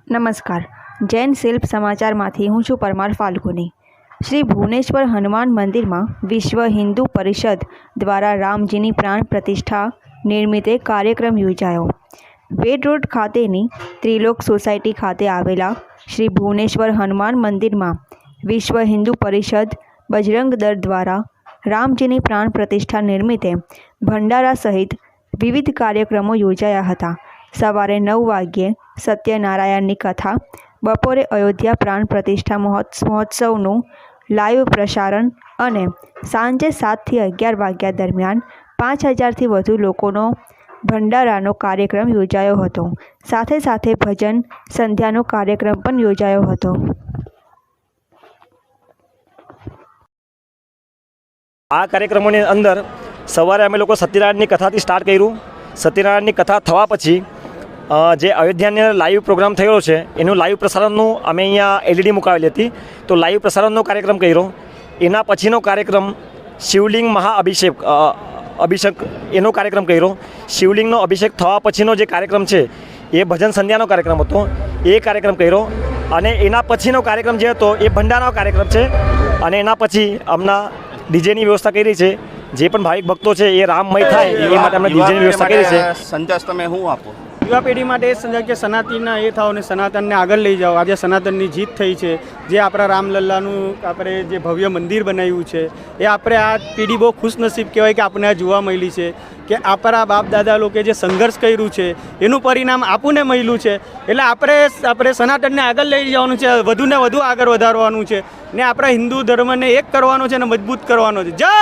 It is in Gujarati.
નમસ્કાર, જૈન શિલ્પ સમાચારમાંથી હું છું પરમાર ફાલ્ગુની। શ્રી ભુવનેશ્વર હનુમાન મંદિરમાં વિશ્વ હિન્દુ પરિષદ દ્વારા રામજીની પ્રાણ પ્રતિષ્ઠા નિમિત્તે કાર્યક્રમ યોજાયો। વેડ રોડ ખાતેની ત્રિલોક સોસાયટી ખાતે આવેલા શ્રી ભુવનેશ્વર હનુમાન મંદિરમાં વિશ્વ હિન્દુ પરિષદ બજરંગ દળ દ્વારા રામજીની પ્રાણ પ્રતિષ્ઠા નિમિત્તે ભંડારા સહિત વિવિધ કાર્યક્રમો યોજાયા હતા। સવારે 9 વાગ્યે સત્યનારાયણની કથા, બપોરે અયોધ્યા પ્રાણ પ્રતિષ્ઠા મહોત્સવનું લાઈવ પ્રસારણ અને સાંજે 7 થી 11 વાગ્યા દરમિયાન 5000થી વધુ લોકોનો ભંડારાનો કાર્યક્રમ યોજાયો હતો। સાથે સાથે ભજન સંધ્યાનો કાર્યક્રમ પણ યોજાયો હતો। આ કાર્યક્રમોની અંદર સવારે અમે લોકો સત્યનારાયણની કથાથી સ્ટાર્ટ કર્યું। સત્યનારાયણની કથા થવા પછી જે અયોધ્યાની અંદર લાઈવ પ્રોગ્રામ થયેલો છે એનું લાઈવ પ્રસારણનું અમે અહીંયા LED મુકાવેલી હતી, તો લાઈવ પ્રસારણનો કાર્યક્રમ કર્યો। એના પછીનો કાર્યક્રમ શિવલિંગ અભિષેક એનો કાર્યક્રમ કર્યો। શિવલિંગનો અભિષેક થવા પછીનો જે કાર્યક્રમ છે એ ભજન સંધ્યાનો કાર્યક્રમ હતો, એ કાર્યક્રમ કર્યો। અને એના પછીનો કાર્યક્રમ જે હતો એ ભંડારાનો કાર્યક્રમ છે। અને એના પછી હમણાં ડીજેની વ્યવસ્થા કરી છે। જે પણ ભાવિક ભક્તો છે એ રામમય થાય એ માટે અમે ડીજેની વ્યવસ્થા કરી છે। સંદેશ તમે શું આપો? યુવા પેઢી માટે એ સંદેશ કે સનાતનના એ થાઓ અને સનાતનને આગળ લઈ જાઓ। આજે સનાતનની જીત થઈ છે, જે આપણા રામલલ્લાનું આપણે જે ભવ્ય મંદિર બનાવ્યું છે એ આપણે આ પેઢી બહુ ખુશનસીબ કહેવાય કે આપણને આ જોવા મળી છે કે આપણા બાપ દાદા લોકોએ જે સંઘર્ષ કર્યું છે એનું પરિણામ આપણને મળ્યું છે। એટલે આપણે સનાતનને આગળ લઈ જવાનું છે, વધુને વધુ આગળ વધારવાનું છે ને આપણા હિન્દુ ધર્મને એક કરવાનો છે અને મજબૂત કરવાનો છે। જય